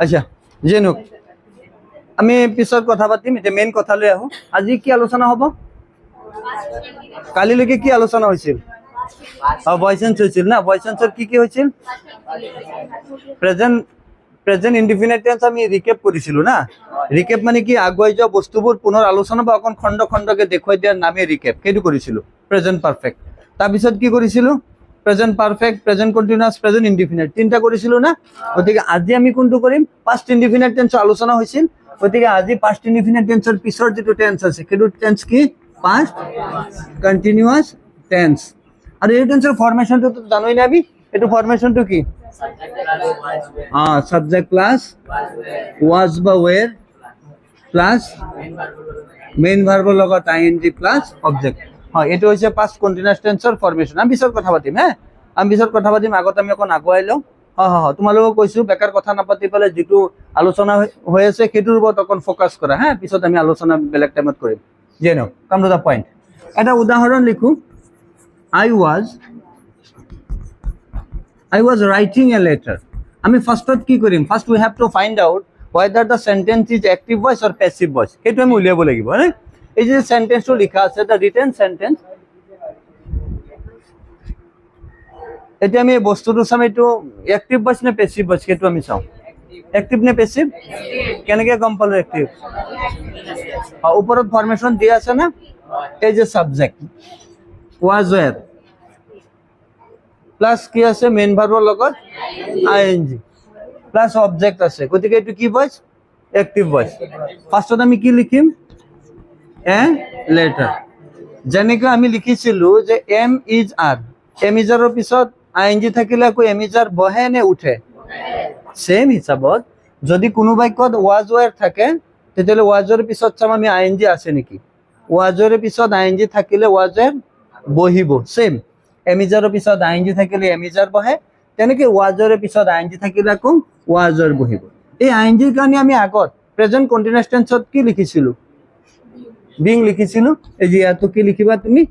আচ্ছা জেনুক আমি পিছত কথা পাতিম এতিয়া মেইন কথা লৈ আহো আজি কি আলোচনা হ'ব কালিলৈকে কি আলোচনা হৈছিল ভয়েস চেঞ্জ হৈছিল না ভয়েস চেঞ্জৰ কি হৈছিল প্ৰেজেন্ট ইনডিফিনিট টেন্স আমি ৰিকেপ কৰিছিলো না ৰিকেপ মানে কি আগুৱাই যোৱা বস্তুবোৰ পুনৰ আলোচনা বা অকন খণ্ড খণ্ডকে দেখুৱাই দিয়াৰ নামে ৰিকেপ সেইটো কৰিছিলো প্ৰেজেন্ট পাৰফেক্ট তাৰপিছত কি কৰিছিলো present perfect present continuous present indefinite তিনটা কৰিছিলো না গতিকে আজি আমি কোনটো কৰিম পাষ্ট ইনডিফিনিট টেন্সৰ আলোচনা হৈছিল গতিকে আজি পাষ্ট ইনডিফিনিট টেন্সৰ পিছৰ যেটো টেন্স আছে সেইটো টেন্স কি পাষ্ট কন্টিনিউয়াস টেন্স আৰু এই টেন্সৰ ফৰ্মেশনটো তো জানোই না আমি এটো ফৰ্মেশনটো কি subject plus was বা were plus main verb লগত ing plus object হয় এটো হৈছে past continuous tense ৰ ফৰ্মেশন আমি পিছত কথা পাতিম হ্যাঁ আমি পিছত কথা পাতিম আগত আমি অকন আগুৱাই লওঁ তোমালোকক কৈছো বেকাৰ কথা নাপাতি পেলে যেটো আলোচনা হৈ আছে সেইটোৰ ওপৰত অকন ফোকাস কৰা হ্যাঁ পিছত আমি আলোচনা বেলেগ টাইমত কৰিম জেনো কাম টু দা পইণ্ট এটা উদাহৰণ লিখো I was writing a letter. আমি ফাৰ্স্টত কি কৰিম first we have to find out whether the sentence is active voice or passive voice সেইটো আমি উলিয়াব লাগিব হয়নে এই যে সেন্টেন্সটো লিখা আছে the written sentence এটা আমি বস্তুটো চাম এইটো অ্যাক্টিভ ভয়েস নে প্যাসিভ ভয়েস সেইটো আমি চাও অ্যাক্টিভ নে প্যাসিভ কেনেকৈ গম পালো অ্যাক্টিভ ওপৰত ফরমেশন দিয়া আছে না এই যে সাবজেক্ট was were প্লাস কি আছে মেইন ভাৰ্বৰ লগত ing প্লাস অবজেক্ট আছে গতিকে এটো কি ভয়েস অ্যাক্টিভ ভয়েস ফার্স্টত আমি কি লিখিম এ লেটার যেনেকৈ আমি লিখিছিলো যে am is are am is আৰৰ পিছত ing থাকিলে কো এম ইজ আর বহে নে উঠে সেম হিসাবত যদি কোনো বাক্যত was were থাকে তেতিয়ালে was ৰ পিছত চাম আমি ing আছে নেকি was ৰ পিছত ing থাকিলে was were বহিব সেম এমিজাৰৰ পিছত ing থাকিলে এমিজাৰ বহে তেনেকৈ ওয়াজৰ পিছত ing থাকিলে কম ওয়াজৰ বহিব এই ing ৰ কাৰণে আমি আগত প্ৰেজেন্ট কন্টিনিউয়াস টেন্সত কি লিখিছিলো বিং লিখিছিলো এই যে ইয়াতো কি লিখিবা তুমি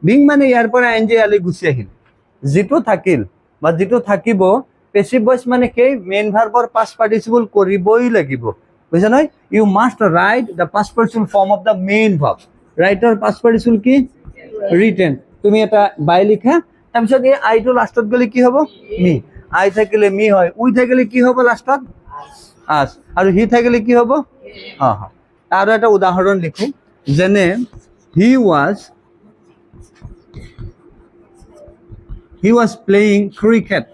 বিং মানে ইয়াৰ পৰা ing আলি গুছি আহিল যেটো থাকিল বা যেটো থাকিব পেসিভ ভয়েস মানে কি মেইন ভাৰ্বৰ পাস্ট পাৰ্টিসিপল কৰিবই লাগিব বুঝা নাই you must write the past participle form of the main verb রাইটার পাস্ট পার্টিসিপল কি রিটেন তুমি এটা বাই লিখা তাৰপিছত এই আইটো লাষ্টত গলে কি হ'ব মি আই থাকিলে মি হয় উই থাকিলে কি হ'ব লাষ্টত আস আৰু হি থাকিলে কি হ'ব আৰু এটা উদাহৰণ লিখো যেনে হি was playing cricket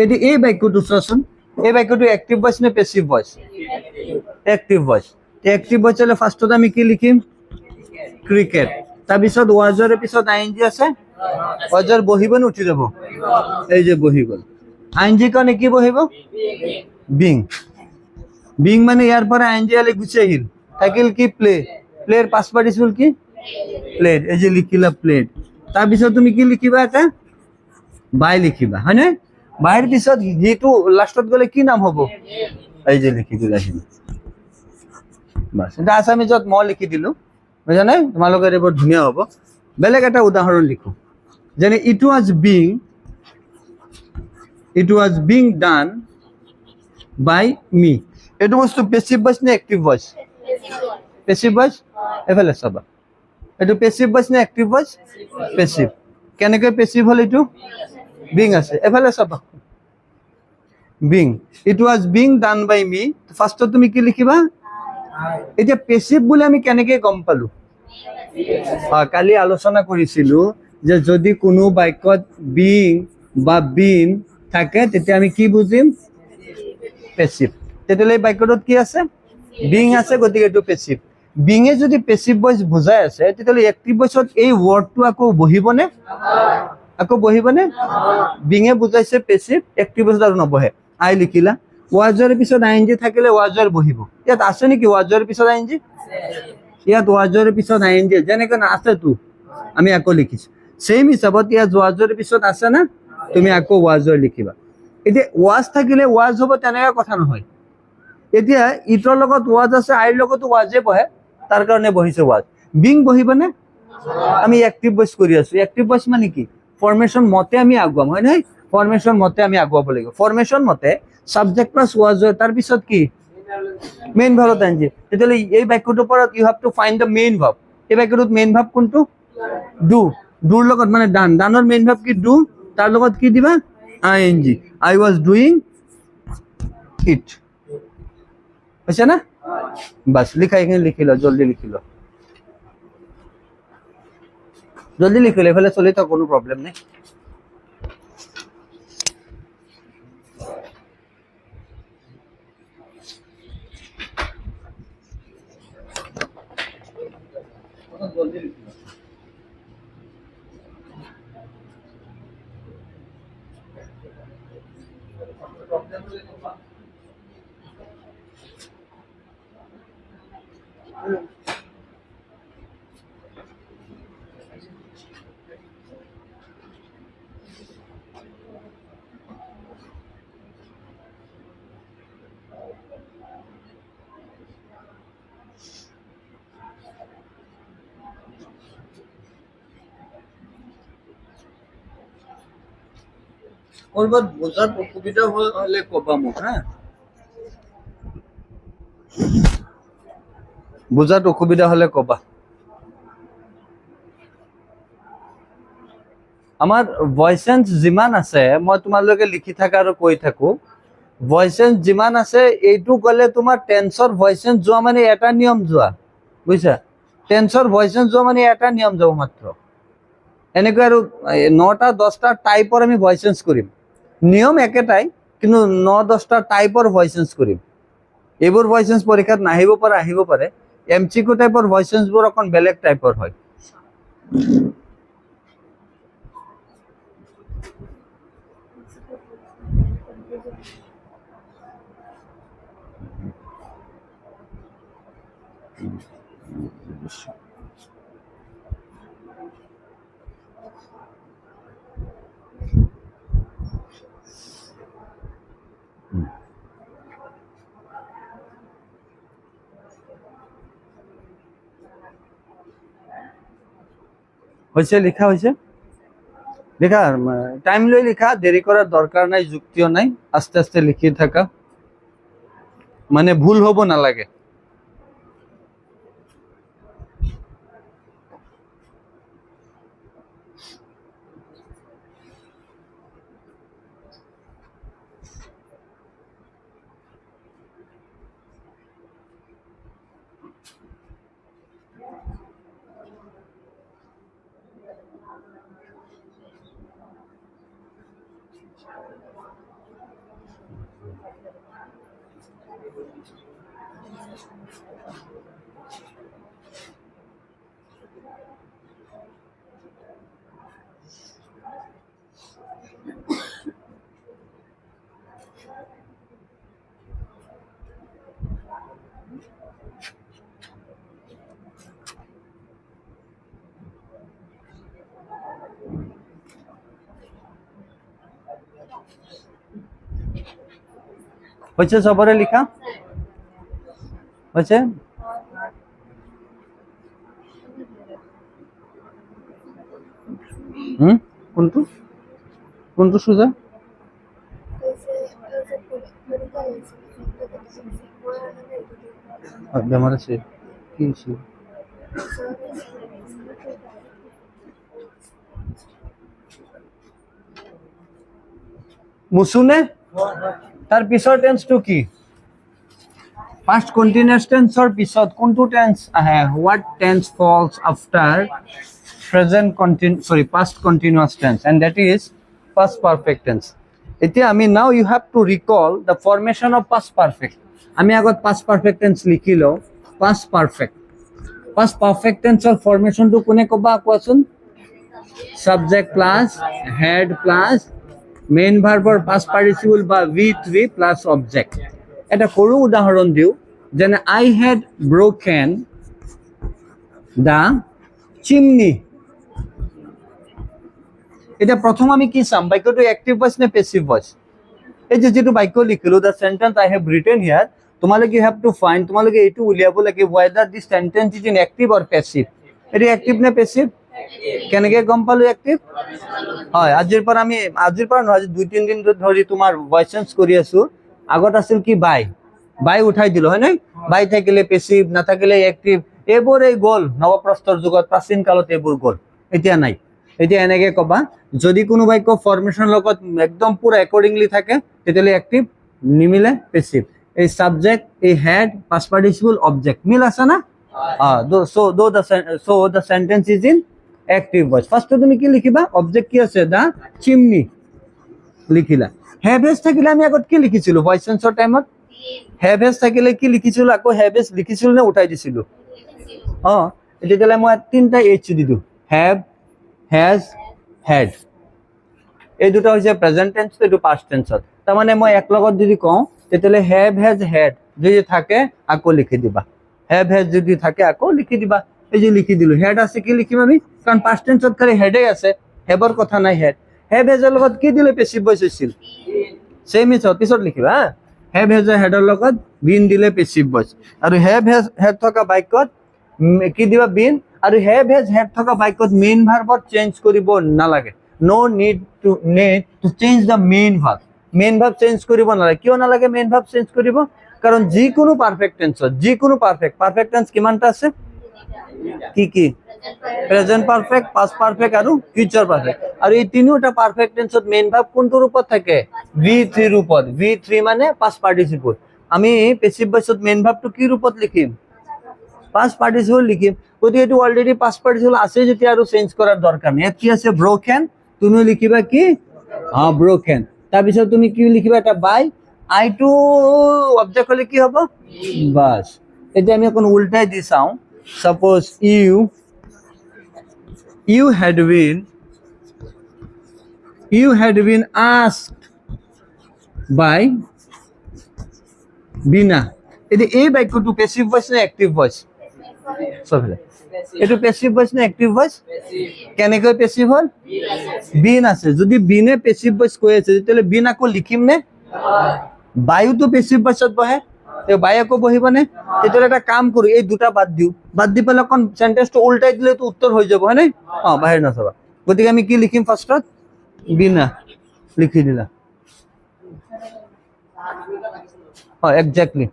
এটি এই বাক্যটো চোৱাচোন এই বাক্যটো অ্যাক্টিভ ভয়েস নে passive voice active voice active voice হলে ফার্স্টত আমি কি লিখিম ক্রিকেট তাৰপিছত ওয়াজৰ পিছত ing আছে ওয়াজৰ বহিবন উঠি যাব এই যে বহি গল ing কোনে কি বহিব বিং মানে ইয়াৰ পৰা ing আলে গুছি আহিল থাকিল কি প্লেৰ পাস্ট পাৰ্টিসিপল কি প্লেড এই যে লিখিলা প্লেড তাৰপিছত তুমি কি লিখিবা এটা বাই লিখিবা হয়নে বাইৰ পিছত হিটো লাষ্টত গলে কি নাম হ'ব এই যে লিখি দিলা বাস এটা আসামিজত মই লিখি দিলো বুঝা নাই তোমালোকৰ এবৰ ধুনিয়া হ'ব বেলেগ এটা উদাহৰণ লিখো যেনে it was being done by me এটো বস্তু প্যাসিভ ভয়েস নে অ্যাক্টিভ ভয়েস প্যাসিভ ভয়েস এফালে চাবা এটো প্যাসিভ ভয়েস নে অ্যাক্টিভ ভয়েস প্যাসিভ কেনেকৈ প্যাসিভ হল এটো বিং আছে এফালে চাবা being it was being done by me ফার্স্টত তুমি কি লিখিবা এতিয়া প্যাসিভ বলে আমি কেনেকৈ গম পালো কালি আলোচনা কৰিছিলো যে যদি কোনো বাক্যত বিং বা বিন থাকে তেতিয়া আমি কি বুজিম প্যাসিভ তেতিয়ালে বাক্যটোত কি আছে বিং আছে গতিকে এটো প্যাসিভ বিঙে যদি প্যাসিভ ভয়েস বুজাই আছে তেতিয়ালে অ্যাক্টিভ ভয়েসত এই ওয়ার্ডটো আকৌ বহিবনে বিঙে বুজাইছে প্যাসিভ অ্যাক্টিভ ভয়েস আৰু নবহে আই লিখিলা ওয়াজৰ পিছত ing থাকিলে ওয়াজৰ বহিব ইয়াত আছে নেকি ওয়াজৰ পিছত ing ইয়াত ওয়াজৰ পিছত ing যেনেকৈ আছে তো আমি আকৌ লিখিছো সেম হিসাবত ইয়াত ওয়াজৰ পিছত আছে না তুমি আকৌ ওয়াজৰ লিখিবা এতিয়া ওয়াজ থাকিলে ওয়াজ হ'ব তেনেকা কথা নহয় এতিয়া ইটৰ লগত ওয়াজ আছে আইৰ লগতো ওয়াজে বহে তাৰ কাৰণে বহিছে ওয়াজ বিং বহিবনে আমি অ্যাক্টিভ ভয়েস কৰি আছো অ্যাক্টিভ ভয়েস মানে কি ফৰ্মেশন মতে আমি আগুৱাম হয় নাই ফৰ্মেশন মতে আমি আগুৱাব লাগিব ফৰ্মেশন মতে সাবজেক্ট প্লাস ওয়াজ হয়, তাৰ পিছত কি মেইন ভাৰ্বত এনজি। তেতিয়াহ'লে এই বাক্যটোৰ পৰা you have to find the main verb. এই বাক্যটোত মেইন ভাৰ্ব কোনটো? ডু। ডুৰ লগত মানে ডান, ডানৰ মেইন ভাৰ্ব কি ডু, তাৰ লগত কি দিবা ING. I was doing it, হৈছে না? বাস লিখা, এখানে লিখি লো, জলদি লিখি লো, জলদি লিখি লো, এফালে চলি থাক, কোনো প্রবলেম নেই। জলদি লিখি লো। কৰবাত বুজাত অসুবিধা হলে কবা মোক, হ্যাঁ? বুজাত অসুবিধা হলে কবা। আমার ভয়েসেন্স যিমান আছে, মই তোমালোকে লিখি থাকা আৰু কৈ থাকো, ভয়েসেন্স যিমান আছে এইটো গলে তোমাৰ টেন্সৰ ভয়েসেন্স যোৱা মানে এটা নিয়ম যোৱা, বুজিছা? টেন্সৰ ভয়েসেন্স যোৱা মানে এটা নিয়ম যাব মাত্ৰ। এনেকৈ আৰু 9টা 10টা টাইপৰ আমি ভয়েসেন্স কৰিম, নিয়ম একেটাই, কিন্তু 9-10টা টাইপৰ ভয়েসেন্স কৰিম। এইবোৰ ভয়েসেন্স পৰীক্ষাত নাহিব পাৰে, আহিব পাৰে। এমচিকিউ টাইপৰ ভয়েসেন্সবোৰ অকণ বেলেগ টাইপৰ হয়। হৈছে, লিখা হৈছে, লিখা, টাইম লৈ লিখা, দেরি করার দরকার নাই, যুক্তিও নাই, আস্তে আস্তে লিখি থাকা, মানে ভুল হব না লাগে। হয়েছে, সবরে লিখা হয়েছে? কোনটো কোনটো সুজা? বেমার আছে, কি হয়েছে? মুসুনে, তার পিছৰ টেন্সটো কি? Past continuous tense or পিছত কোনটো টেন্স আহে? What tense falls after present past continuous tense, and that is past perfect tense. এতিয়া আমি now you have to recall the formation of past perfect. আমি আগত past perfect tense লিখি লও। past perfect tense or formation to কোনে কবা কোৱাচোন? subject plus head plus main verb or past participle বা V3 plus object. এটা সৰু উদাহৰণ দিও, যেনে I had broken the chimney. এটা প্রথম আমি কি চাম, বাক্যটো অ্যাক্টিভ ভয়েস নে প্যাসিভ ভয়েস? এই যে যেটো বাক্য লিখিলো, the sentence I have written here, তোমালোকে you have to find, তোমালোকে এইটো উলিয়াব লাগে whether this sentence is in active or passive. এটা অ্যাক্টিভ নে প্যাসিভ? কেনেকে গম পালো অ্যাক্টিভ? হয়, আজিৰ পৰা নহয়, 2-3 দিন ধৰি তোমাৰ ভয়েস চেঞ্জ কৰি আছো, আগত আছিল কি বাই, বাই উঠাই দিলো হয় নাই, বাই থাকিলে পেছিভ, নাথাকিলে এক্টিভ, এইবোৰ এই গ'ল নৱপ্ৰস্তৰ যুগত, প্ৰাচীন কালত এইবোৰ গ'ল, এতিয়া নাই। এতিয়া এনেকে কবা, যদি কোনো বাক্য ফৰ্মেশ্যন লগত একদম পুৰা একৰ্ডিংলি থাকে তেতিয়াহ'লে এক্টিভ, নিমিলে পেছিভ। এই সাবজেক্ট, এই হেড, পাষ্ট পাৰ্টিসিপল, অবজেক্ট মিল আছে না? So the sentence is in active voice. First তুমি কি লিখিবা? অবজেক্ট কি আছে? দা চিমনি লিখিলা। হ্যাভ হ্যাজ থাকিলে আমি আগত কি লিখিছিলো ভয়েস চেঞ্জৰ টাইমত? হ্যাভ হ্যাজ থাকিলে কি লিখিছিলো, আকৌ হ্যাভ হ্যাজ লিখিছিলো নে উঠাই দিছিলো? তেতিয়াহ'লে মই তিনটা এইচ দি দিওঁ, হ্যাভ, হ্যাজ, হেড। এই দুটা হৈছে প্ৰেজেন্ট টেন্স, এইটো পাষ্ট টেন্সত। তাৰমানে মই এক লগত যদি কওঁ তেতিয়াহ'লে হ্যাভ হ্যাজ হেড যদি থাকে আকৌ লিখি দিবা, হ্যাভ হ্যাজ যদি থাকে আকৌ লিখি দিবা। এই যে লিখি দিলো, হেড আছে কি লিখিম আমি, কাৰণ পাষ্ট টেন্সত খালি হেডে আছে, হেভৰ কথা নাই। হেড, হেভ হেজৰ লগত কি দিলে পেছিভ ভইচ হৈছিল? চেম ইজ পিছত লিখিবা হা, হেভ হেজৰ হেডৰ লগত বিন দিলে পেছিভ ভইচ। আৰু হেভ হেজ হেড থকা বাক্যত কি দিবা? বিন। আৰু হেভ হেজ হেড থকা বাক্যত মেইন ভাৰ্বত চেঞ্জ কৰিব নালাগে। No need to change the main verb. Main verb change কৰিব নালাগে। কিয় নালাগে মেইন ভাৰ্ব চেঞ্জ কৰিব? কাৰণ যিকোনো পাৰফেক্ট টেন্সত, যিকোনো পাৰফেক্ট টেন্স কিমানটা আছে? কি কি? প্ৰেজেন্ট পাৰফেক্ট, পাষ্ট পাৰফেক্ট আৰু ফিউচাৰ পাৰফেক্ট। আৰু এই তিনিওটা পাৰফেক্ট টেন্সত মেইন ভাৰ্ব কোনটো ৰূপত থাকে? V3 ৰূপত। V3 মানে পাষ্ট পাৰ্টিসিপল। আমি পেছিভ ভইচত মেইন ভাৰ্বটো কি ৰূপত লিখিম? পাষ্ট পাৰ্টিসিপল লিখিম। গতিকে এইটো অলৰেডি পাষ্ট পাৰ্টিসিপল আছে যেতিয়া আৰু চেঞ্জ কৰাৰ দৰকাৰ নাই। ইয়াত কি আছে? ব্ৰোকেন, তুমি লিখিবা কি? ব্ৰোকেন। তাৰপিছত তুমি কি লিখিবা? এটা বাই, আইটো অবজেক্ট হলে কি হ'ব? বাস। এতিয়া আমি অকণ উল্টাই দি চাওঁ। Suppose you had been asked by Bina. এই বাক্যটো পেসিভ ভয়েস না অ্যাক্টিভ ভয়েস? সবলে এটো পেসিভ ভয়েস না অ্যাক্টিভ ভয়েস? কেনেকৈ পেসিভ হল? বিন আছে, যদি বিনে পেসিভ ভয়েস কৈ আছে তেতিয়াহ'লে বিন আকৌ লিখিম নে? বায়ু তো পেসিভ ভয়েসত বহে, বাই আকৌ বহিব নে? তেতিয়াহ'লে এটা কাম কৰো, এই দুটা বাদ দিও, বাদ দি পেলাই অকণ সেন্টেন্সটো উল্টাই দিলে তো উত্তৰ হৈ যাব হয় নাই? বাহিৰ নাচাবা। গতিকে আমি কি লিখিম? ফাৰ্ষ্টত বিনা লিখি দিলা। এক্স্যাক্টলি।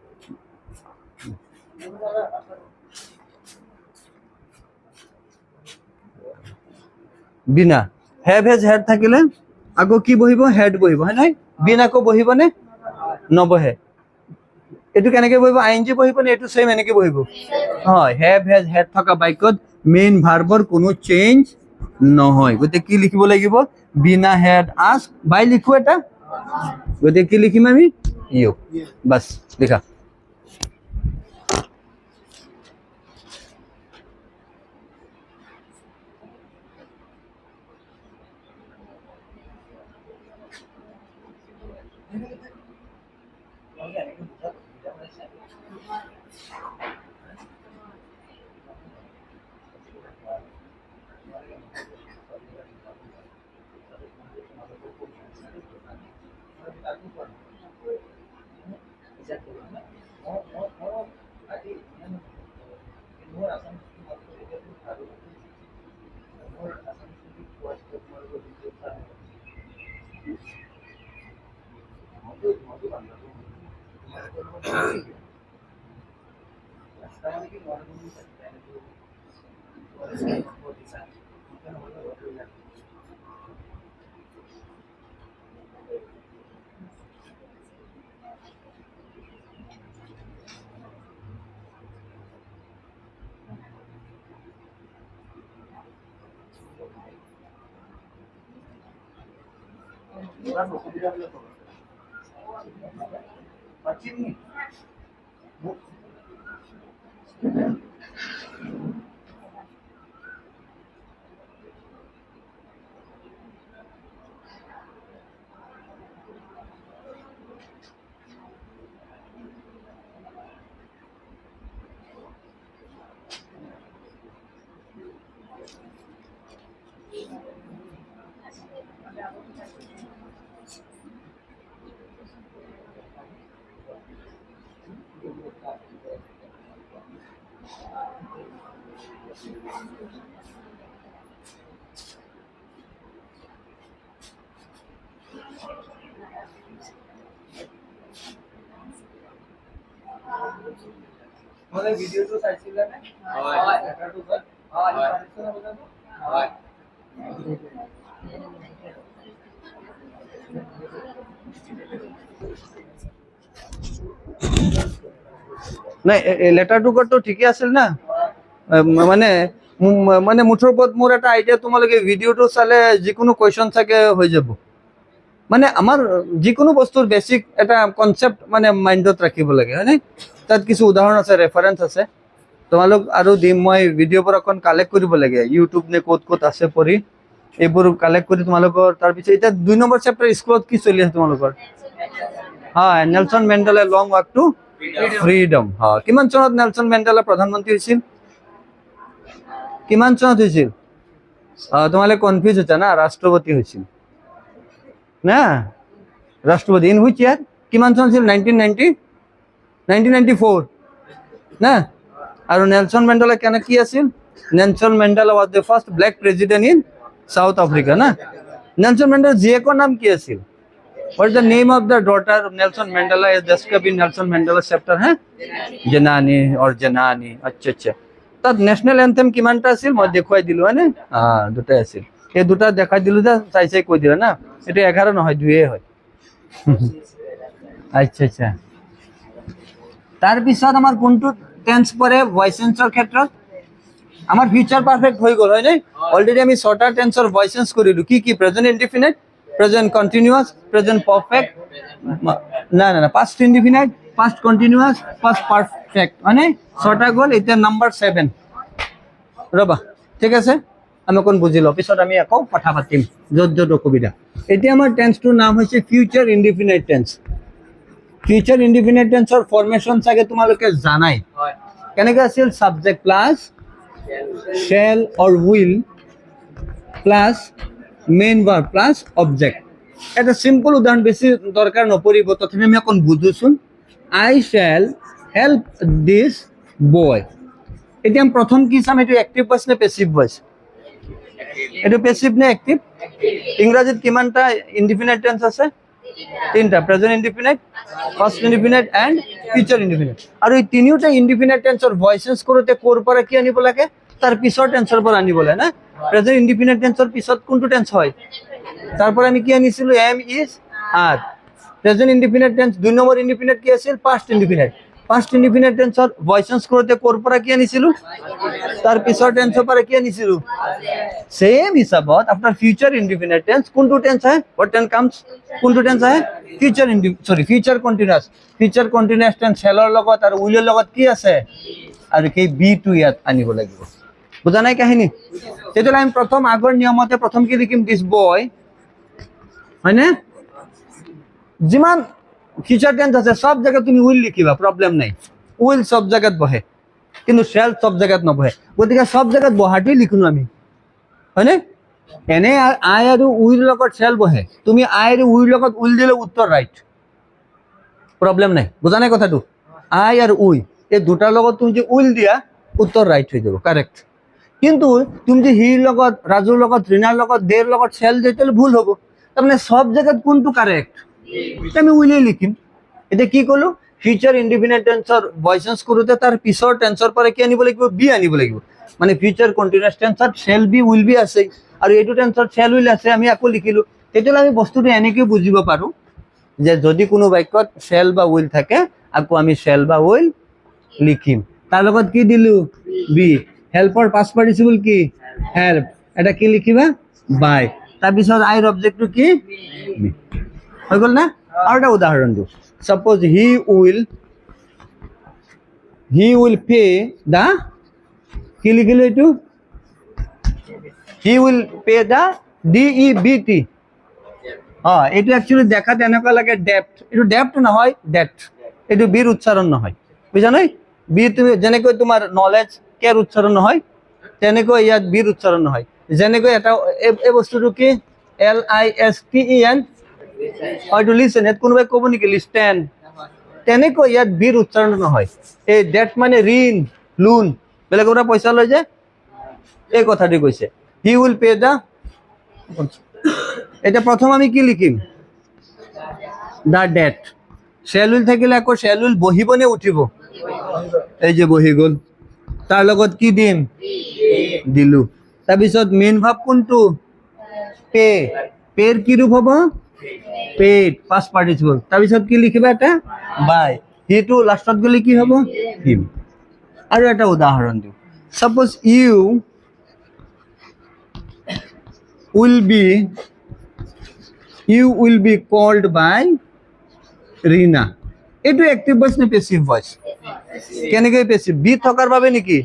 বিনা। হেভ হেজ হেড থাকিলে আকৌ কি বহিব? হেড বহিব হয় নাই? বিন আকৌ বহিব নে? নবহে। এইটো কেনেকে বহিব? আইএনজি বহিব নে? এইটো সেম এনেকে বহিব। হেভ হেজ হেড থকা বাক্যত মেইন ভাৰ্বৰ কোনো চেঞ্জ নহয়। গতিকে কি লিখিব লাগিব? বিনা হেড আস্ক বাই লিখো এটা। গতিকে কি লিখিম আমি? ইউ। বাস লিখা। ভিডিঅ'টো চাইছিলা নে? হয়। লেটাৰটো কয়। হয়। নাই লেটাৰটো তো ঠিকে আছিল না? মানে মানে মুঠৰ ওপৰত মোৰ এটা আইডিয়া, তোমালোকে ভিডিঅ'টো চালে যিকোনো কুৱেশ্যন চাগে হৈ যাব। মানে আমাৰ যিকোনো বস্তুৰ বেছিক এটা কনচেপ্ট মানে মাইণ্ডত ৰাখিব লাগে, হয়নে? তাত কিছু উদাহৰণ আছে, ৰেফাৰেঞ্চ আছে, তোমালোক আৰু দিম মই ভিডিঅ'ৰ পৰা অকণ কালেক্ট কৰিব লাগে, ইউটিউব নে ক'ত ক'ত আছে পঢ়ি এইবোৰ কালেক্ট কৰি তোমালোকৰ। তাৰপিছত এতিয়া 2 নম্বৰ চেপ্টাৰ স্কুলত কি চলি আছে তোমালোকৰ? হয়, Nelson Mandela long walk to freedom. হয়, কিমান চনত নেলছন মেণ্ডেলা প্ৰধানমন্ত্ৰী হৈছিল? কিমান চনত হৈছিল? তোমালোকে কনফিউজ হৈছা না, ৰাষ্ট্ৰপতি হৈছিল না, ৰাষ্ট্ৰপতি। ইন হুইচ ইয়াৰ? কিমান চন আছিল? 1994 না। আৰু নেলছন মেণ্ডেলা কেনে কি আছিল? Nelson Mandela was the first black president in South Africa না। নেলছন মেণ্ডেলা জীয়েকৰ নাম কি আছিল? What is the name of the daughter of Nelson Mandela is described in Nelson Mandela chapter? है जनानी और जनानी। अच्छा अच्छा। তাত নেশনেল এন্থেম কিমানটা আছিল মই দেখুৱাই দিলো, হয়নে? দুটাই আছিল। এই দুটা দেখাই দিলো যে চাই চাই কৈ দিলা না। এটা 11 নহয়, 2 হয়। আচ্ছা আচ্ছা। তার পিছত আমার কোনটো টেন্স পরে ভয়েস টেন্সৰ ক্ষেত্ৰত? আমাৰ ফিউচাৰ পাৰফেক্ট হৈ গল, হয় নাই? অলৰেডি আমি 6টা টেন্সৰ ভয়েস টেন্স কৰিলো। কি কি? Present indefinite, present continuous, present perfect, না না না, past indefinite, past continuous, past perfect, মানে 6টা গল। এটা নাম্বার 7 ৰবা, ঠিক আছে? আমি কোন বুঝিলো, পিছত আমি আকৌ কথা পাতিম যত যত অসুবিধা। এতিয়া আমাৰ টেন্সটোৰ নাম হৈছে future indefinite tense. Future indefinite টেন্সৰ ফৰ্মেশন চাগে তোমালোকে জানাই। কেনেকৈ আছিল? Subject plus shall or will plus main verb plus object. এটা সিম্পল উদাহরণ, বেশি দরকার নপৰিব, তথাপি আমি অকণ বুঝোচোন। I shall help this boy. এতিয়া আমি প্ৰথম কি চাম? এইটো এক্টিভ ভয়েস নে পেসিভ ভয়েস? এইটো পেসিভ নে এক্টিভ? ইংৰাজীত কিমানটা ইনডিফিনিট টেন্স আছে? 3টা, present indefinite, past indefinite and future indefinite. আৰু এই তিনিওটা ইনডিফিনিট টেন্সৰ ভয়েস চেঞ্জ কৰোতে কোৰ পৰা কি আনিব লাগে? তাৰ পিছৰ টেন্সৰ পৰা আনিব লাগে না। প্ৰেজেন্ট ইনডিফিনিট টেন্সৰ পিছত কোনটো টেন্স হয়? তারপর আমি কি আনিছিলো? Am is are. Present indefinite tense 2 number indefinite কি আছিল? Past indefinite. পাস্ট ইনডিফিনিট টেন্সৰ ভয়েস চেঞ্জ কৰোতে কোৰ পৰা কি আনিছিলো? তাৰ পিছৰ টেন্সৰ পৰা কি আনিছিলো? সেম হিসাবত আপনার ফিউচার ইনডিফিনিট টেন্স কোনটো টেন্স হয়? What tense comes? কোনটো টেন্স হয়? Future continuous. Future continuous tense হেলৰ লগত আৰু উইলৰ লগত কি আছে? আৰু কি বি টু ইয়াত আনিব লাগিব। বুজা নাই কাহিনী? তেতিয়াহ'লে আমি প্ৰথম আগৰ নিয়মতে প্ৰথম কি লিখিম? দিস বয়, হয়নে? যিমান ফিউচার টেন্স আছে সব জায়গায় তুমি উইল লিখিবা, প্রবলেম নাই। উইল সব জায়গাত বহে, কিন্তু শ্যাল সব জায়গাত নবহে। গতিকে সব জায়গাত বহাটোই লিখলো আমি, হয়নে? এনে আই আৰু উইৰ লগত শ্যাল বহে, তুমি আই আৰু উইৰ লগত উইল দিলে উত্তৰ রাইট, প্রবলেম নাই। বুজা নাই কথাটো? আই আর উই এই দুটার লগত তুমি যে উইল দিয়া উত্তর রাইট হয়ে যাব, কারেক্ট। কিন্তু তুমি যে হির লগত, রাজুর লগত, রিনার লগত, দের লগত শ্যাল দিয়ে তাহলে ভুল হবো। তার মানে সব জায়গায় কোনটো কারেক্ট? আমি উইলে লিখিম। এটা কি করলো? ফিউচার ইনডিফিনিট টেন্সৰ ভয়েস চেঞ্জ কৰোতে তাৰ পিছৰ টেন্সৰ পৰা কি আনিব লাগিব? বি আনিব লাগিব। মানে ফিউচাৰ কন্টিনিউয়াস টেন্সত শ্যাল বি উইল বি আছে, আৰু এইটো টেন্সত শ্যাল উইল আছে, আমি আকৌ লিখিলো। তেতিয়াহ'লে আমি বস্তুটো এনেকে বুজিব পাৰো যে যদি কোনো বাক্যত শ্যাল বা উইল থাকে, আকৌ আমি শ্যাল বা উইল লিখিম। তাৰ লগত কি দিলো? বি। হেল্পৰ পাস্ট পাৰ্টিসিপল কি? হেল্প। এটা কি লিখিবা? বাই। তাৰপিছত আইৰ অবজেক্টটো কি? বি। হৈ গল না? আৰু এটা উদাহৰণ দিওঁ। Suppose he will pay the, কি লিখিলো এইটো? He will pay the DEBT। এইটো একচুয়ালি দেখাত এনেকুৱা লাগে ডেপ্ট, এইটো ডেপ্ট নহয়, ডেট। এইটো বিৰ উচ্চাৰণ নহয়, বুজা নাই? বি তুমি যেনেকৈ তোমাৰ নলেজ কেৰ উচ্চাৰণ নহয়, তেনেকৈ ইয়াত বিৰ উচ্চাৰণ নহয়। যেনেকৈ এটা এই বস্তুটো কি? LISTEN, হয়তো লিসেন। ইয়াত কোনোবাই ক'ব নেকি লিস্টেন? তেনেকৈ ইয়াত বিৰ উচ্চাৰণ নহয়। এই ডেট মানে ঋণ, লোন, বেলেগৰ পৰা পইচা লৈ যায়, এই কথাটি কৈছে। হি উইল পে দা। এটা প্রথম আমি কি লিখিম? দা ডেট। শ্যাল উইল থাকিলে আকৌ শ্যাল উইল বহিব নে উঠিব? এই যে বহি গ'ল তাৰ লগত কি দিম দিলো তাৰপিছত মেইন ভাব কোনটো পে পেৰ কি ৰূপ হ'ব পেড পাষ্ট পাৰ্টিচিপল তাৰপিছত কি লিখিবা এটা বাই সেইটো লাষ্টত গ'লে কি হ'ব হিম আৰু এটা উদাহৰণ দিওঁ suppose you will be called by Reena এইটো এক্টিভ ভইচ নে পেসিভ ভইচ কেনেকৈ পেসিভ বি থকাৰ বাবে নেকি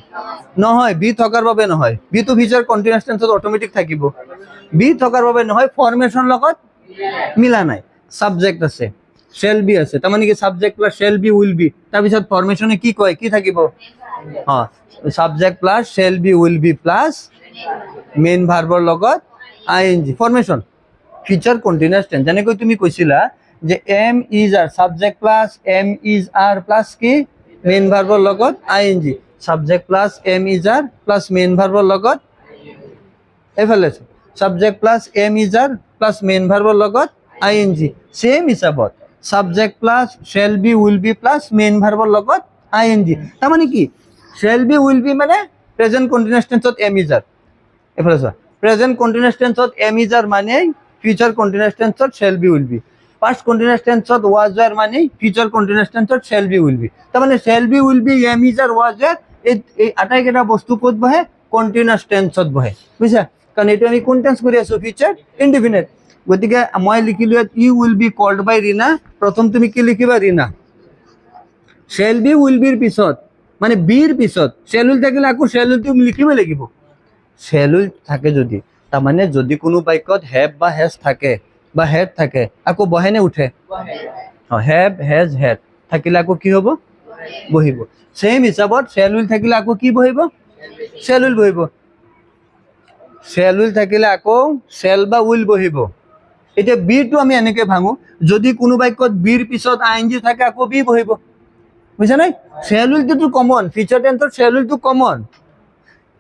নহয় বি থকাৰ বাবে নহয় বি তো ফিচাৰ কন্টিনিউয়াস টেন্সত অটোমেটিক থাকিব বি থকাৰ বাবে নহয় ফৰ্মেশন লগত মিলা নাই সাবজেক্ট আছে shall be আছে তাৰ মানে কি subject plus shall be will be তাৰ পিছত ফৰ্মেশনে কি কয় কি থাকিব হ্যাঁ subject plus shall be will be plus main ভাৰ্বৰ লগত ing formation future continuous tense যেনেকৈ তুমি কৈছিলা যে am is are subject plus am is are plus কি মেইন ভাৰ্বৰ লগত ing subject plus am is are plus main ভাৰ্বৰ লগত এফালে subject plus am is are plus main ভাৰ্বৰ লগত ing সেম হিসাবত subject plus shall be will be plus main ভাৰ্বৰ লগত ing তাৰ মানে কি shall be will be মানে প্ৰেজেন্ট কন্টিনিউয়াস টেন্সত এম ইজ আৰ এফালে চোৱা প্ৰেজেন্ট কন্টিনিউয়াস টেন্সত এম ইজ আৰ মানে ফিউচাৰ কন্টিনিউয়াস টেন্সত shall be will be past continuous টেন্সত was were মানে ফিউচাৰ কন্টিনিউয়াস টেন্সত shall be will be তাৰ মানে shall be will be am is or was were এই আটাইকেইটা বস্তু ক'ত বহে কন্টিনিউয়াস টেন্সত বহে বুজিছা কাৰণ এইটো আমি কোন টেন্স কৰি আছো ফিউচাৰ ইনডিফিনিট গতিকে মই লিখিলো ইউ উইল বি কল্ড বাই ৰীনা প্ৰথম তুমি কি লিখিবা Rina shall be will be ৰ পিছত মানে বিৰ পিছত shall will থাকিলে আকৌ shall will তুমি লিখিব লাগিব shall will থাকে যদি তাৰ মানে যদি কোনো বাক্যত have বা has থাকে বা হেড থাকে আকৌ বহে নে উঠে হেভ হেজ হেড থাকিলে আকৌ কি হ'ব বহিব সেম হিসাবত shall will থাকিলে আকৌ কি বহিব shall will বহিব shall will থাকিলে আকৌ shall বা will বহিব এতিয়া বি টো আমি এনেকৈ ভাঙো যদি কোনো বাক্যত বিৰ পিছত ing থাকে আকৌ বি বহিব বুঝা নাই shall will টো কমন ফিউচাৰ টেন্সৰ shall will টো কমন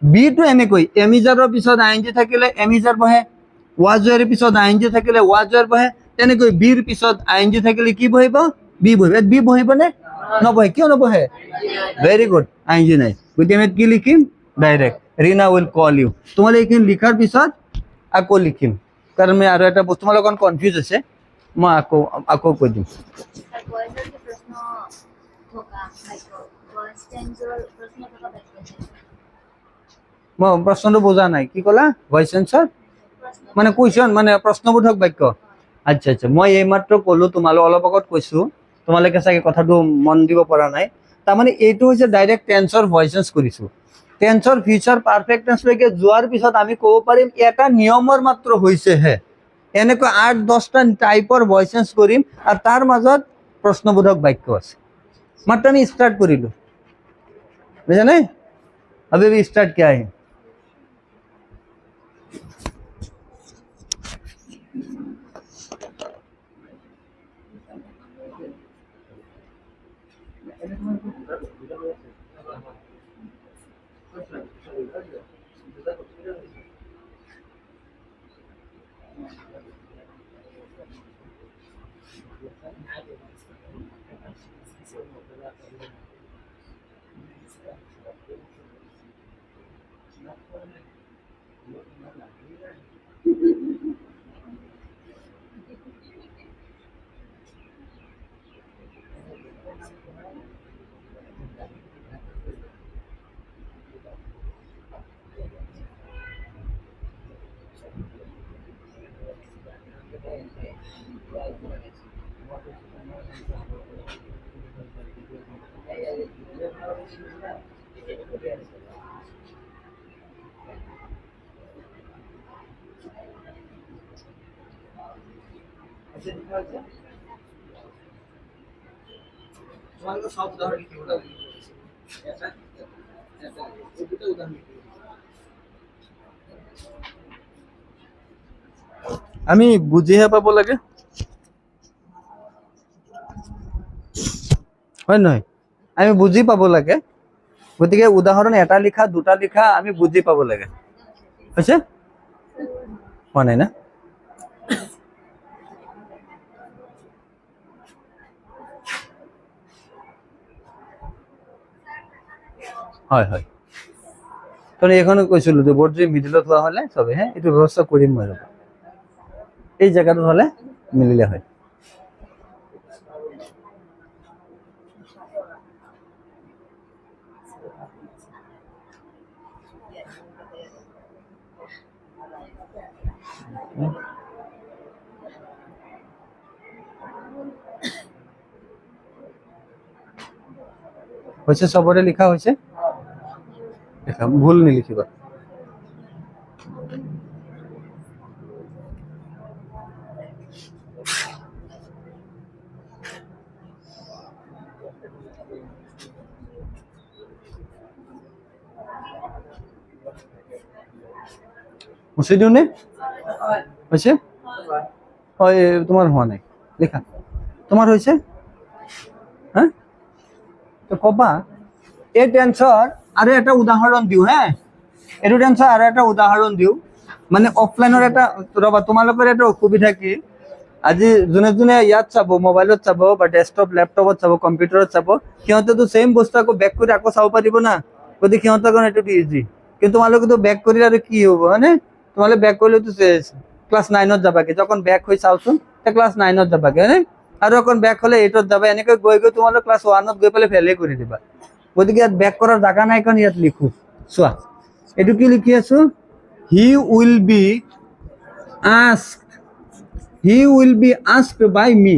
বি টো এনেকৈ এম ইজ আৰৰ পিছত ing থাকিলে এম ইজ আৰ বহে was were পিছত ing থাকিলে was were বহে তেনেকৈ বিৰ পিছত ing থাকিলে কি বহিব বি বহিব বি বহিব নে নবহে কিয় নবহে ভেরি গুড ing নাই গতিকে আমি কি লিখিম direct Reena will call you তোমালোকে এইখিনি লিখাৰ পিছত আকৌ লিখিম কাৰণ মই আৰু এটা বস্তু তোমালোক কনফিউজ আছে মই আকৌ কৈ দিম মই প্ৰশ্নটো বুজা নাই কি ক'লা ভইচ এনসাৰ মানে কুৱেশ্যন মানে প্ৰশ্নবোধক বাক্য আচ্ছা আচ্ছা মই এইমাত্ৰ ক'লো তোমালোক অলপ আগত কৈছো তোমালোকে চাগে কথাটো মন দিব পৰা নাই তাৰমানে এইটো হৈছে ডাইৰেক্ট টেন্সৰ ভইচ চেঞ্জ কৰিছো টেন্সৰ ফিউচাৰ পাৰফেক্ট টেন্স লৈকে যোৱাৰ পিছত আমি ক'ব পাৰিম এটা নিয়মৰ মাত্ৰ হৈছেহে এনেকৈ 8-10টা টাইপৰ ভইচ চেঞ্জ কৰিম আৰু তাৰ মাজত প্ৰশ্নবোধক বাক্য আছে মাত্ৰ আমি ষ্টাৰ্ট কৰিলো বুঝানে अभी स्टार्ट क्या है আমি বুজিহে পাব লাগে হয় নহয় আমি বুজি পাব লাগে গতিকে উদাহৰণ এটা লিখা দুটা লিখা আমি বুজি পাব লাগে হৈছে হোৱা নাই না হয় হয় তখন এখনো কৈছিলো যে বোৰ্ড যদি মিডিলত হোৱা হলে চবে এইটো ব্যৱস্থা কৰিম মই ৰ'বা এই জায়গাটো হলে মিলিলে হয় হৈছে চবৰে লিখা হৈছে লিখা ভুল নিলিখিবা মুছি দিওঁ নে হৈছে হয় তোমাৰ হোৱা নাই লিখা তোমাৰ হৈছে হা তো কবা এই টেন্সৰ আৰু এটা উদাহৰণ দিওঁ এইটো টেন্সৰ আৰু এটা উদাহৰণ দিওঁ মানে অফলাইনৰ এটা ৰবা তোমালোকৰ এটা অসুবিধা কি আজি যোনে যোনে ইয়াত চাব মোবাইলত চাব বা ডেস্কটপ ল্যাপটপত চাব কম্পিউটাৰত চাব সিহঁতেতো সেম বস্তু আকৌ বেক কৰি আকৌ চাব পাৰিব না গতিকে সিহঁতৰ কাৰণে এইটো ইজি কিন্তু তোমালোকেতো বেক কৰিলে আৰু কি হ'ব হয়নে তোমালোকে বেক কৰিলেতো ক্লাছ 9ত যাবাগে যখন বেক হৈ চাওচোন তে ক্লাছ 9ত যাবাগে হয়নে আৰু অকণ বেক হলে 8ত যাবা এনেকৈ গৈ গৈ তোমালোক ক্লাছ 1ত গৈ পেলাই ফেলে কৰি দিবা গতিকে ইয়াত বেক কৰাৰ জাগা নাই কাৰণ ইয়াত লিখো চোৱা এইটো কি লিখি আছো হি উইল বি আস্কড বাই মি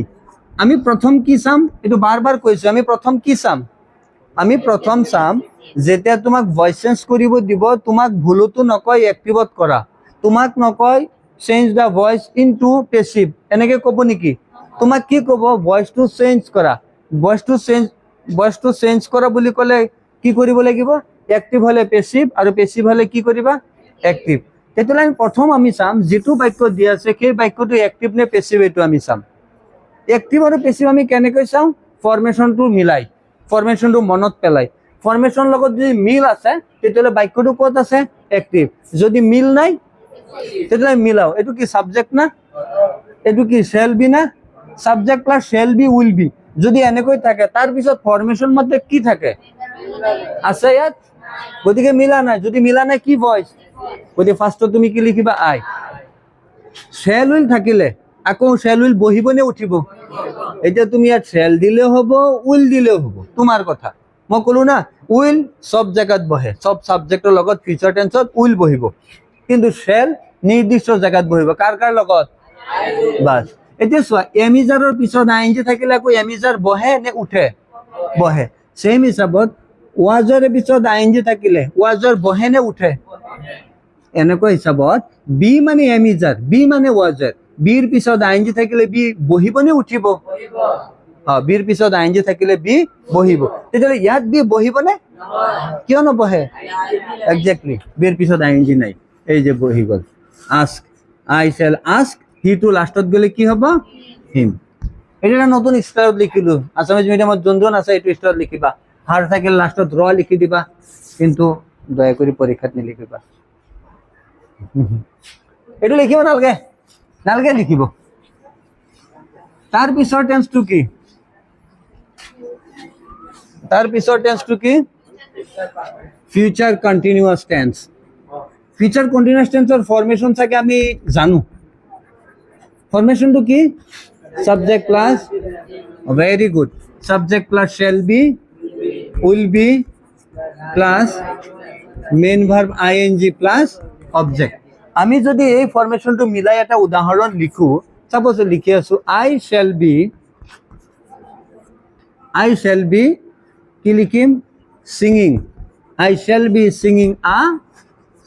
আমি প্ৰথম কি চাম এইটো বাৰ কৈছো আমি প্ৰথম কি চাম আমি প্ৰথম চাম যেতিয়া তোমাক ভয়েস চেঞ্জ কৰিব দিব তোমাক ভুলতো নকয় এক্টিভত কৰা তোমাক নকয় চেঞ্জ দা ভয়েস ইনটু পেসিভ এনেকে ক'ব নেকি তোমাক কি ক'ব ভয়েসটো চেঞ্জ কৰা ভয়েসটো চেঞ্জ কৰা বুলি ক'লে কি কৰিব লাগিব এক্টিভ হলে পেসিভ আৰু পেসিভ হলে কি কৰিবা এক্টিভ তেতিয়ালে প্ৰথম আমি চাম যেটো বাক্য দিয়া আছে সেই বাক্যটো এক্টিভ নে পেসিভ এটো আমি চাম এক্টিভ আৰু পেসিভ আমি কেনেকৈ চাম ফরমেশনটো মিলাই ফরমেশনটো মনত পেলাই ফরমেশন লগত যদি মিল আছে তেতিয়ালে বাক্যটো ক'ত আছে এক্টিভ যদি মিল নাই তেতিয়ালে মিলাও এটো কি সাবজেক্ট না এটো কি শ্যাল বি না subject plus shall be will B যদি এনেকৈ থাকে তাৰ পিছত ফরমেশন মধ্যে কি থাকে আছে ইয়াত গতিকে মিলা নাই যদি মিলা নাই কি ভয়েস গতিকে ফার্স্ট তুমি কি লিখিবা আই শ্যাল উইল থাকিলে আকৌ শ্যাল উইল বহিব নে উঠিব এটা তুমি ইয়াত শ্যাল দিলেও হ'ব উইল দিলেও হ'ব তোমাৰ কথা মই কলো না উইল সব জায়গাত বহে সব সাবজেক্টৰ লগত ফিউচাৰ টেন্সত উইল বহিব কিন্তু শ্যাল নিৰ্দিষ্ট জায়গাত বহিব কাৰ লগত বাস এতিয়া চোৱা এমিজাৰৰ পিছত আইএনজি থাকিলে আকৌ এমিজাৰ বহে নে উঠে বহে সেম হিচাপত ওয়াজৰ পিছত আইএনজি থাকিলে ওয়াজৰ বহে নে উঠে এনেকুৱা হিচাপত বি মানে এমিজাৰ বি মানে ওয়াজৰ বিৰ পিছত আইএনজি থাকিলে বি বহিব নে উঠিব বিৰ পিছত আইএনজি থাকিলে বি বহিব তেতিয়ালে ইয়াত বি বহিব নে কিয় নবহে এক্স্যাক্টলি বিৰ পিছত আইএনজি নাই এই যে বহি গল আস্ক আই শ্যাল আস্ক হি টু লাষ্টত গলে কি হ'ব হিম এটা নতুন স্টাইলত লিখিলো আসামিজ মিডিয়ামত যোনজন আছে এইটো স্টাইলত লিখিবা হার থাকিলে লাষ্টত র লিখি দিবা কিন্তু দয়া কৰি পৰীক্ষাত নিলিখিবা এইটো লিখিব নালগে লিখিব তাৰ পিছৰ টেন্সটো কি future continuous tense future continuous টেন্সৰ ফরমেশন থাকে আমি জানো ফরমেশনটো কি subject plus very good subject plus shall be will be plus main verb ING plus object আমি যদি এই ফরমেশনটো মিলাই এটা উদাহরণ লিখো সাপোজ লিখি আছো আই শ্যাল বি কি লিখিম singing I shall be singing a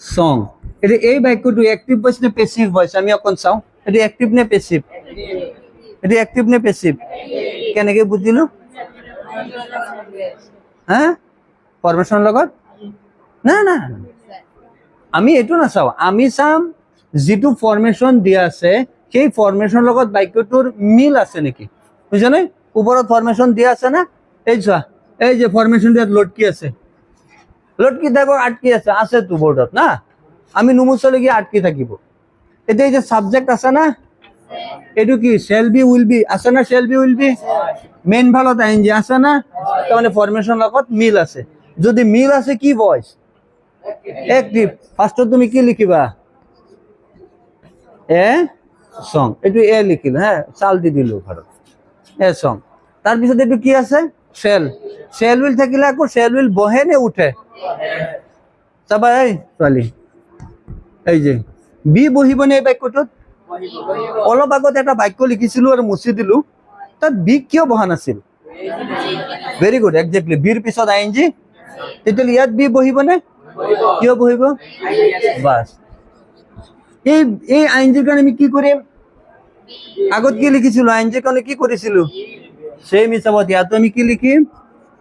song এটা এই বাক্যটো অ্যাক্টিভ ভয়েস নে প্যাসিভ ভয়েস আমি অকন চাও এটা অ্যাক্টিভ নে প্যাসিভ এটা অ্যাক্টিভ নে প্যাসিভ কেনেকে বুঝিলো হ্যাঁ ফরমেশন লগত না আমি এটো না চাও আমি চাম যেটো ফরমেশন দিয়া আছে সেই ফরমেশন লগত বাক্যটোৰ মিল আছে নেকি বুঝছনে ওপৰত ফৰমেশন দিয়া আছে না এই চোৱা এই যে ফরমেশন দিয়া লটকি আছে লটকি দেখো আটকি আছে তো বোর্ডত না আমি নুমুছলে কি আটকি থাকিব এটা এই যে সাবজেক্ট আছে না এটো কি শ্যাল বি উইল বি আছে না shall be will be main ভালত আইএনজি আছে না তার মানে ফরমেশন লগত মিল আছে যদি মিল আছে কি ভয়েস অ্যাক্টিভ ফার্স্টত তুমি কি লিখিবা এ সং এটু এ লিখিল হ্যাঁ চাল দি দিলো ভারত এ সং তার পিছত এটু কি আছে শেল শেল উইল থাকিলে আকো শেল উইল বহে নে উঠে চাবা এই ছোৱালী এই যে বি বহিবনে এই বাক্যটোত অলপ আগত এটা বাক্য লিখিছিলো আৰু মুছি দিলো তাত বি কিয় বহা নাছিল ভেৰি গুড এক্স্যাক্টলি বিৰ পিছত আইএনজি তেতিয়াহ'লে ইয়াত বি বহিবনে কিয় বহিব বাস এই এই আইএনজিৰ কাৰণে আমি কি কৰিম আগত কি লিখিছিলো আইএনজিৰ কাৰণে কি কৰিছিলো সেম হিচাপত ইয়াতো আমি কি লিখিম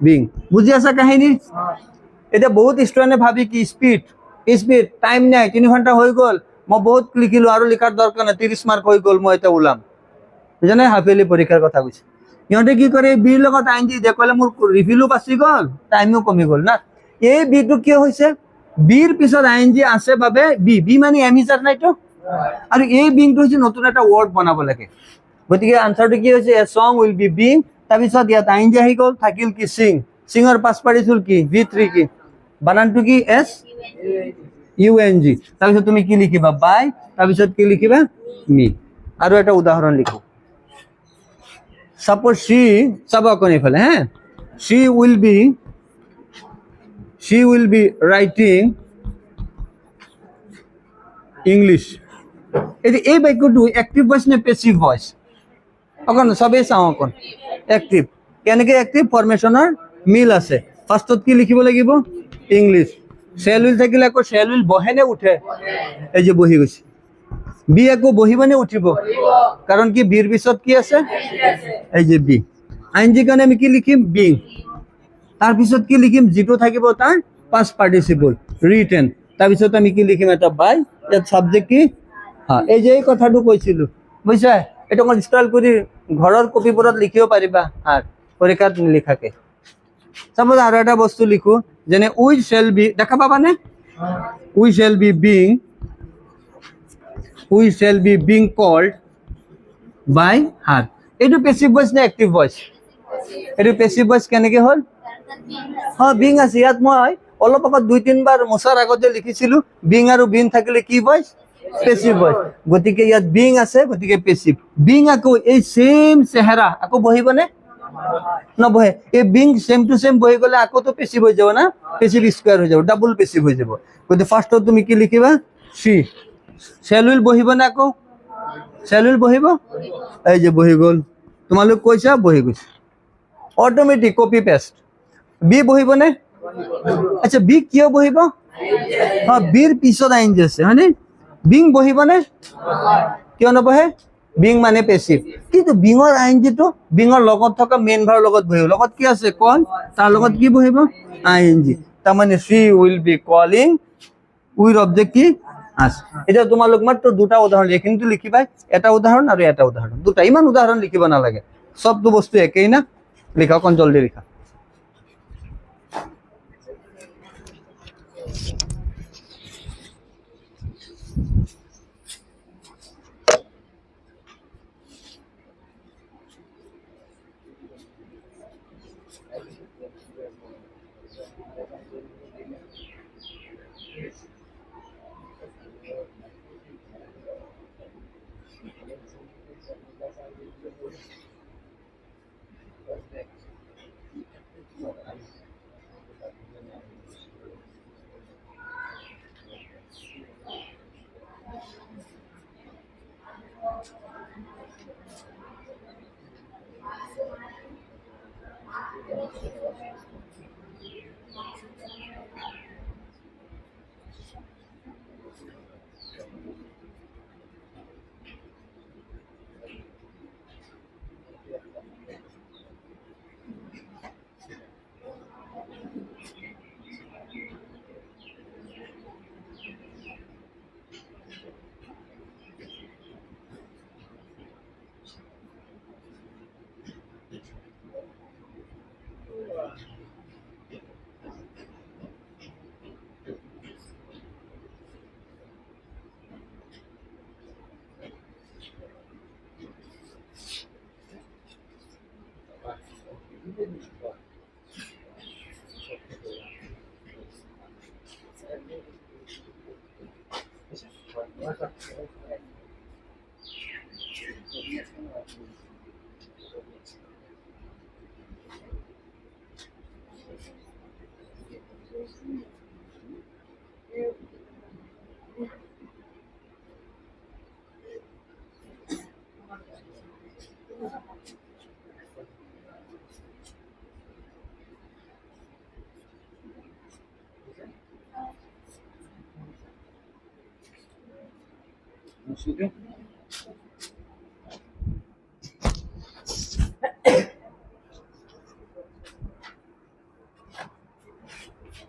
বিং বুজি আছা কাহিনী এটা বহুত ষ্টুডেণ্টে ভাবি কি স্পিড স্পিড টাইম নাই 3 ঘন্টা হৈ গ'ল মই বহুত লিখিলো আৰু লিখাৰ দৰকাৰ নাই 30 মাৰ্ক হৈ গ'ল মই এটা ওলাম বুজানে হাফেলি পৰীক্ষাৰ কথা কৈছে ইহঁতে কি কৰে বিৰ লগত আইএনজি দেখলে মোৰ ৰিভিলো বাচি গ'ল টাইমও কমি গ'ল না এই বিটো কিয় হৈছে বিৰ পিছত আইএনজি আছে বাবে বি বি মানে এমিজাৰ নাইতো আৰু এই বিংটো হৈছে নতুন এটা ওয়াৰ্ড বনাব লাগে গতিকে আনসাৰটো কি হৈছে a song will be being তাৰপিছত ইয়াত আইএনজি আহি গ'ল থাকিল কি সিং সিঙৰ পাছ পাৰিছিল কি ভি3 কি বানানটো কি এস ইউএনজি তাৰপিছত তুমি কি লিখিবা বাই তাৰপিছত কি লিখিবা মি আৰু এটা উদাহৰণ লিখো সাপোজ she চাবা কোন ইফালে হ্যাঁ she will be writing English এই বাক্যটো অ্যাক্টিভ ভয়েস নে প্যাসিভ ভয়েস অকন সবে চাও অকন অ্যাক্টিভ কেনেকে অ্যাক্টিভ ফৰমেশনৰ মিল আছে ফার্স্টত কি লিখিব লাগিব ইংলিশ শেল উইল থাকিলে আকৌ শেল উইল বহে নে উঠে এই যে বহি গৈছে বি আকৌ বহিবনে উঠিব কাৰণ কি বিৰ পিছত কি আছে এই যে বি আইএনজি কাৰণে আমি কি লিখিম বিং তাৰ পিছত কি লিখিম যেটো থাকিব তাৰ পাস্ট পাৰ্টিসিপল ৰিটেন তাৰ পিছত আমি কি লিখিম এটা বাই ইয়াত সাবজেক্ট কি হ্যাঁ এই যে এই কথাটো কৈছিলো বুঝছা এটা অকণ স্টাইল কৰি ঘৰৰ কপিবোৰত লিখিব পাৰিবা আৰু পৰীক্ষাত নিলিখাকে সাপোজ আৰু এটা বস্তু লিখো যেনে উই শ্যাল বি দেখা পাবানে we shall be being called by her এটু প্যাসিভ ভয়েস না অ্যাক্টিভ ভয়েস এটু প্যাসিভ ভয়েস কেনেকে হল হ্যাঁ বিং আছে ইয়াত মই অলপ আগত 2-3 বাৰ মোছাৰ আগতে লিখিছিলো বিং আৰু বিন থাকিলে কি ভয়েস প্যাসিভ ভয়েস গতিকে ইয়াত বিং আছে গতিকে প্যাসিভ বিং আকৌ এই সেম চেহাৰা আকৌ বহিবনে নবহে এই বিং সেম টু সেম বহি গলে আকৌ তো প্যাসিভ হৈ যাব না প্যাসিভ স্কয়ার হৈ যাব ডাবল প্যাসিভ হৈ যাব গতিকে ফার্স্টত তুমি কি লিখিবা সি শ্যাল উইল বহিবনে আকৌ শ্যাল উইল বহিব এই যে বহি গ'ল তোমালোক কৈছা বহি গৈছে অটোমেটিক কপি পেস্ট বি বহিবনে আচ্ছা বি কিয় বহিব হ্যাঁ বিৰ পিছত আইএনজি আছে হয়নে বিং বহিবনে কিয় নবহে বিং মানে প্যাসিভ কিন্তু বিঙৰ আইএনজিটো বিঙৰ লগত থকা মেইন ভাৰ লগত বহিব লগত কি আছে কল তাৰ লগত কি বহিব আইএনজি তাৰ মানে she will be calling with object কি আছে এটা তোমালোক মাত্ৰ দুটা উদাহৰণ কিন্তু লিখিবা এটা উদাহৰণ আৰু এটা উদাহৰণ দুটা ইমান উদাহৰণ লিখিব নালাগে সবটো বস্তু একেই না লিখা কোন জলদি লিখা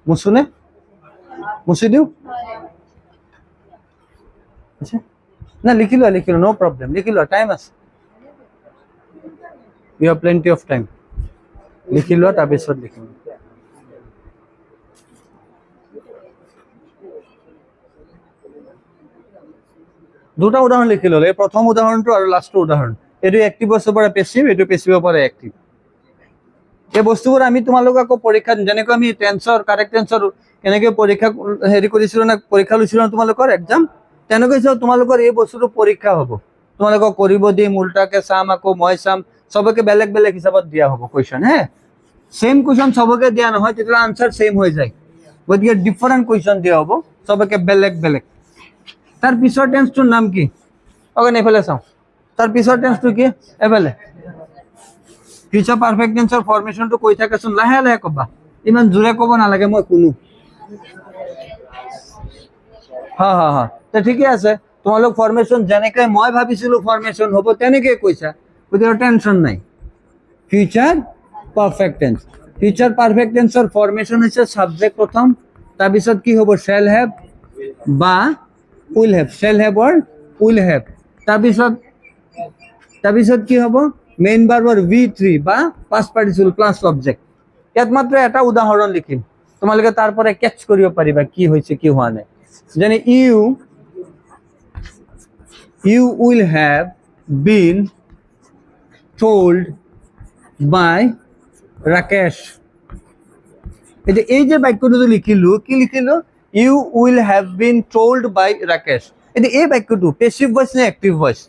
মুছুনে মুছি দিওঁ আচ্ছা না লিখি লোৱা নো প্ৰব্লেম লিখি লোৱা টাইম আছে you have plenty of time লিখি লোৱা তাৰপিছত লিখিম দুটা উদাহৰণ লিখি ল'লে এই প্ৰথম উদাহৰণটো আৰু লাষ্টৰ উদাহৰণ এইটো এক্টিভ বস্তুৰ পৰা পেছিভ এইটো পেছিভৰ পৰা এক্টিভ এই বস্তুবোৰ আমি তোমালোক আকৌ পৰীক্ষাত যেনেকৈ আমি টেন্সৰ কাৰেক্ট টেন্সৰ কেনেকৈ পৰীক্ষা হেৰি কৰিছিলোঁ না পৰীক্ষা লৈছিলোঁ না তোমালোকৰ এক্সাম তেনেকৈ তোমালোকৰ এই বস্তুটো পৰীক্ষা হ'ব তোমালোকক কৰিব দিম উল্টাকে চাম আকৌ মই চাম সবকে বেলেগ বেলেগ হিচাপত দিয়া হ'ব কুৱেশ্যন হে সেম কুৱেশ্যন সবকে দিয়া নহয় তেতিয়া আনসাৰ সেম হৈ যায় গতিকে ডিফাৰেণ্ট কুৱেশ্যন দিয়া হ'ব সবকে বেলেগ বেলেগ তাৰ পিছৰ টেন্সটোৰ নাম কি অকণ এইফালে চাওঁ তাৰ পিছৰ টেন্সটো কি এইফালে ফিউচাৰ পাৰফেক্ট টেন্সৰ ফৰ্মেশনটো কৈ থাকাচোন লাহে লাহে ক'বা ইমান জোৰে ক'ব নালাগে মই শুনো হা তো ঠিকই আছে তোমালোক ফৰ্মেশন যেনেকৈ মই ভাবিছিলোঁ ফৰ্মেশন হ'ব তেনেকৈ কৈছা গতিকে টেনশ্যন নাই ফিউচাৰ পাৰফেক্ট টেন্সৰ ফৰ্মেশন হৈছে সাবজেক্ট প্ৰথম তাৰপিছত কি হ'ব শ্যাল হেভ বা will have shall have or will have তাৰপিছত কি হ'ব মেইন ভাৰ্বৰ V3 বা পাষ্ট পাৰ্টিচিপল প্লাস অবজেক্ট ইয়াত মাত্ৰ এটা উদাহৰণ লিখিম তোমালোকে তাৰ পৰা কেচ কৰিব পাৰিবা কি হৈছে কি হোৱা নাই যেনে you will have been told by Rakesh এই যে বাক্যটো লিখিলো কি লিখিলো you will have been told by Rakesh এই বাক্যটো পেসিভ ভয়েস নে অ্যাক্টিভ ভয়েস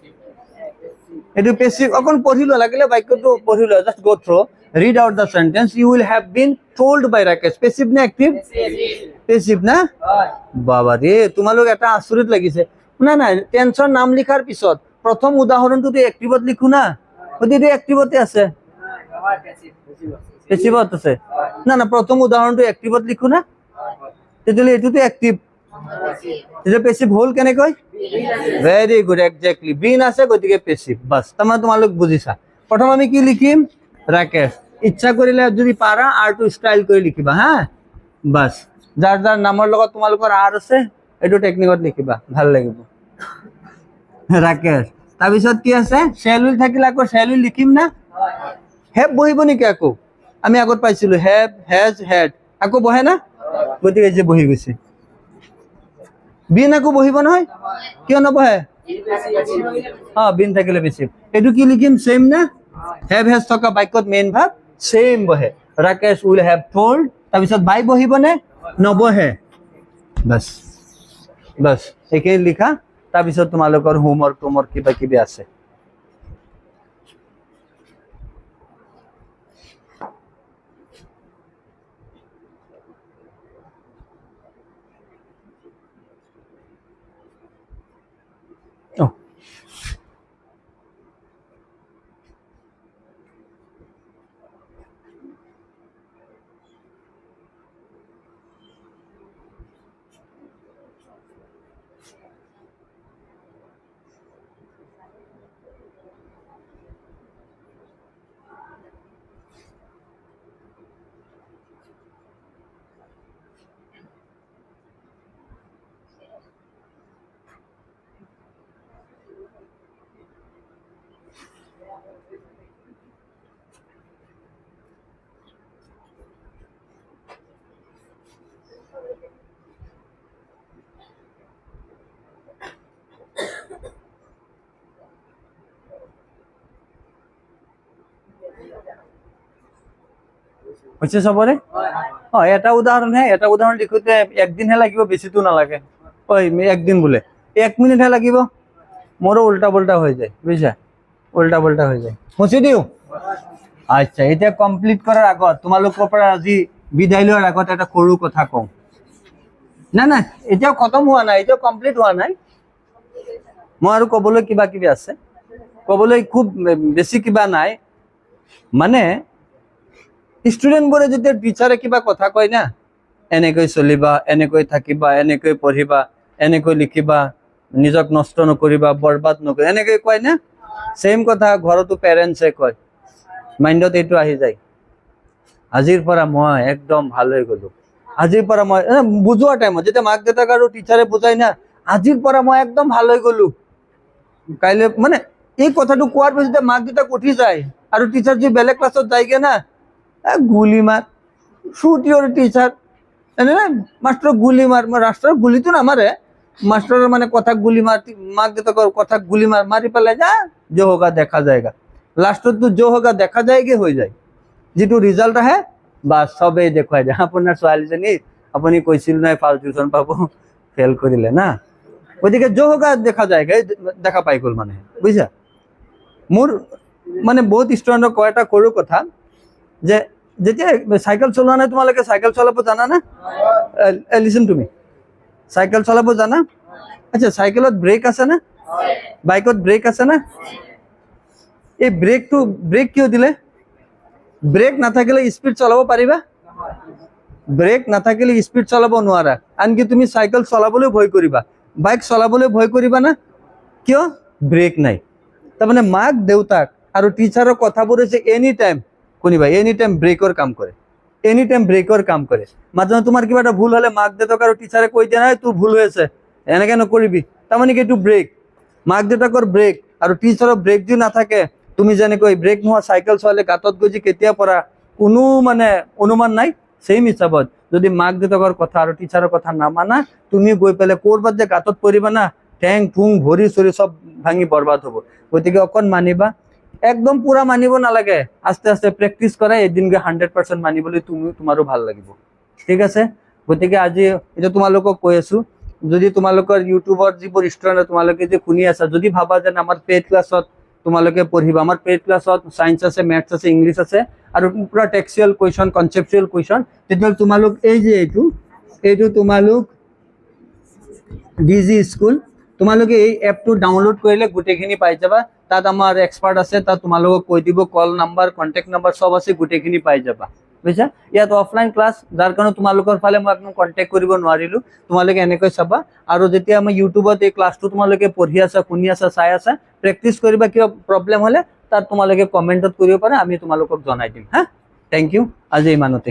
এটো পেসিভ অকন পঢ়িলো লাগিলে বাক্যটো পঢ়িলো just go through read out the sentence you will have been told by Rakesh passive নে অ্যাক্টিভ পেসিভ না বাবা রে তোমালোক এটা আচৰিত লাগিছে না না টেনশন নাম লিখাৰ পিছত প্ৰথম উদাহৰণটো অ্যাক্টিভত লিখো না ওদিকে অ্যাক্টিভতে আছে পেসিভত আছে না প্ৰথম উদাহৰণটো অ্যাক্টিভত লিখো না তেতিয়ালে এটোতে অ্যাক্টিভ এটা পেসিভ হল কেনেকৈ ভেরি গুড এক্স্যাক্টলি বিন আছে গতিকে পেসিভ বাস তোমালোক বুজিছা প্ৰথম আমি কি লিখিম ৰাকেশ ইচ্ছা কৰিলে যদি পাৰা আৰটো স্টাইল কৰি লিখিবা হা বাস যাৰ যাৰ নামৰ লগত তোমালোকৰ আৰ আছে এটো টেকনিকত লিখিবা ভাল লাগিব ৰাকেশ তাৰপিছত কি আছে শ্যাল উইল থাকিলে আকৌ শ্যাল উইল লিখিম না হেভ বহিব নেকি আকৌ আমি আগত পাইছিলো হেভ হেজ হেড আকৌ বহে না গতিকে যে বহি গৈছে বিন আকৌ বহিব নহয় কিয় নবহে বিন থাকিলে বেছি এটো কি লিখিম সেম না হেভ হেজ থকা বাক্যত মেইন ভাব সেম বহে রাকেশ উইল হ্যাভ টোল্ড তাৰপিছত বাই বহিব নে নবহে বাস বাস একেই লিখা তাৰপিছত তোমালোকৰ হোমৱৰ্ক কিবা কিবি আছে হচ্ছে সবরে এটা উদাহরণ এটা উদাহরণ লিখোতে একদিন হে লাগিব বেশি তো নালাগে একদিন বলে 1 মিনিট হে লাগিব মোরও উল্টা পাল্টা হয়ে যায় বুঝছা উল্টা পাল্টা হয়ে যায় মুছি দিও আচ্ছা এটা কমপ্লিট করার আগত তোমালোকৰ পৰা আজি বিদায় লোৱাৰ আগত এটা সৰু কথা কওঁ না না এটা খতম হোৱা নাই এটা কমপ্লিট হোৱা নাই মই আৰু ক'বলৈ কিবা কিবি আছে ক'বলৈ খুব বেছি কিবা নাই মানে স্টুডেন্ট বোৰে যেতিয়া টিচাৰে কিবা কথা কয় না এনেকৈ চলিবা এনেকৈ থাকিবা এনেকৈ পঢ়িবা এনেকৈ লিখিবা নিজক নষ্ট নকৰিবা, বৰবাদ নকৰিবা, এনেকৈ কয় না? সেম কথা ঘৰতো পেৰেণ্টছে কয়, মাইণ্ডত এইটো আহি যায়। আজিৰ পৰা মই একদম ভাল হৈ গলো, আজিৰ পৰা মই বুজোৱা টাইমত যেতিয়া মাক দেউতাক আৰু টিচাৰে বুজাই না, আজিৰ পৰা মই একদম ভাল হৈ গলো, কাইলৈ মানে এই কথাটো কোৱাৰ পিছতে মাক দেউতাক উঠি যায় আৰু টিচাৰ যি বেলেগ ক্লাছত যায়গে না, গুলি মাৰ, শুট ইউৰ টিচাৰ, এনে মাষ্টৰক গুলি মাৰ, ৰাষ্ট্ৰৰ গুলিটো নামাৰে, মাষ্টৰৰ মানে কথাক গুলি মাৰ, মাক দেউতাকৰ কথাক গুলি মাৰ, মাৰি পেলাই যা जो होगा দেখা যায়গা, লাষ্টতো जो होगा দেখা যায়গে হৈ যায়, যেটো ৰিজাল্ট আহে বাস সবেই দেখুৱাই যায়, আপোনাৰ ছোৱালীজনী আপুনি কৈছিল নাই ফাৰ্ষ্ট ডিভিজন পাব, ফেল কৰিলে না, গতিকে जो होगा দেখা যায়গে, দেখা পাই গ'ল মানে, বুজিছা? মোৰ মানে বহুত ষ্টুডেণ্টক কয় এটা সৰু কথা, যে যেতিয়া চাইকেল চলোৱা নাই, তোমালোকে চাইকেল চলাব জানা না? লিসন টু মি, চাইকেল চলাব জানা? আচ্ছা, চাইকেলত ব্ৰেক আছে না? বাইকত ব্ৰেক আছে না? এই ব্ৰেক কিয় দিলে? ব্ৰেক নাথাকিলে স্পীড চলাব পাৰিবা? ব্ৰেক নাথাকিলে স্পীড চলাব নোৱাৰা, আনকি তুমি চাইকেল চলাবলৈ ভয় কৰিবা, বাইক চলাবলৈ ভয় কৰিবা না? কিয়? ব্ৰেক নাই। তাৰমানে মাক দেউতাক আৰু টিচাৰৰ কথাবোৰ হৈছে এনি টাইম, শুনিবা, এনি টাইম ব্ৰেকৰ কাম কৰে, এনি টাইম ব্ৰেকৰ কাম কৰে। মাজে তোমাৰ কিবা এটা ভুল হলে মাক দেউতাক আৰু টিচাৰে কৈ দিয়া নাই তোৰ ভুল হৈ আছে, এনেকে নকৰিবি, তাৰমানে কি এইটো ব্ৰেক, মাক দেউতাকৰ ব্ৰেক আৰু টিচাৰৰ ব্ৰেক যদি নাথাকে, তুমি যেনেকৈ ব্ৰেক নোহোৱা চাইকেল চলালে গাঁতত গৈ যে কেতিয়া পৰা কোনো মানে অনুমান নাই, সেম হিচাপত যদি মাক দেউতাকৰ কথা আৰু টিচাৰৰ কথা নামানা, তুমি গৈ পেলাই ক'ৰবাত যে গাঁতত পৰিবা না, ঠেং ঠুং ভৰি চৰি সব ভাঙি বৰবাদ হ'ব। গতিকে অকণ মানিবা, একদম পুৰা মানিব নালাগে, আস্তে আস্তে প্ৰেক্টিচ কৰা, এদিন গৈ 100% মানিবলৈ তোমাৰো ভাল লাগিব, ঠিক আছে? গতিকে আজি এটা তোমালোকক কৈ আছো, যদি তোমালোকৰ ইউটিউবৰ যিবোৰ ষ্টুডেণ্ট তোমালোকে যে শুনি আছা, যদি ভাবা যেন আমাৰ পেইড ক্লাছত তোমালোকে পঢ়িবা, আমাৰ পেইড ক্লাছত সায়েন্স আছে, মেথছ আছে, ইংলিছ আছে, আৰু পুৰা টেক্সচুৱেল কুৱেশ্যন, কনচেপচুৱেল কুৱেশ্যন, তেতিয়াহ'লে তোমালোক এই যে এইটো তোমালোক ডিজি স্কুল, তোমালোকে এই এপটো ডাউনলোড কৰিলে গোটেইখিনি পাই যাবা, তাত আমাৰ এক্সপাৰ্ট আছে, তাত তোমালোকক কৈ দিব, কল নাম্বাৰ, কণ্টেক্ট নাম্বাৰ সব আছে, গোটেইখিনি পাই যাবা, বুজিছা? ইয়াত অফলাইন ক্লাছ, যাৰ কাৰণে তোমালোকৰ ফালে মই একদম কণ্টেক্ট কৰিব নোৱাৰিলো, তোমালোকে এনেকৈ চাবা, আৰু যেতিয়া মই ইউটিউবত এই ক্লাছটো তোমালোকে পঢ়ি আছা, শুনি আছা, চাই আছা, প্ৰেক্টিচ কৰিবা, কিবা প্ৰব্লেম হ'লে তাত তোমালোকে কমেণ্টত কৰিব পাৰা, আমি তোমালোকক জনাই দিম, হা? থেংক ইউ, আজি ইমানতে।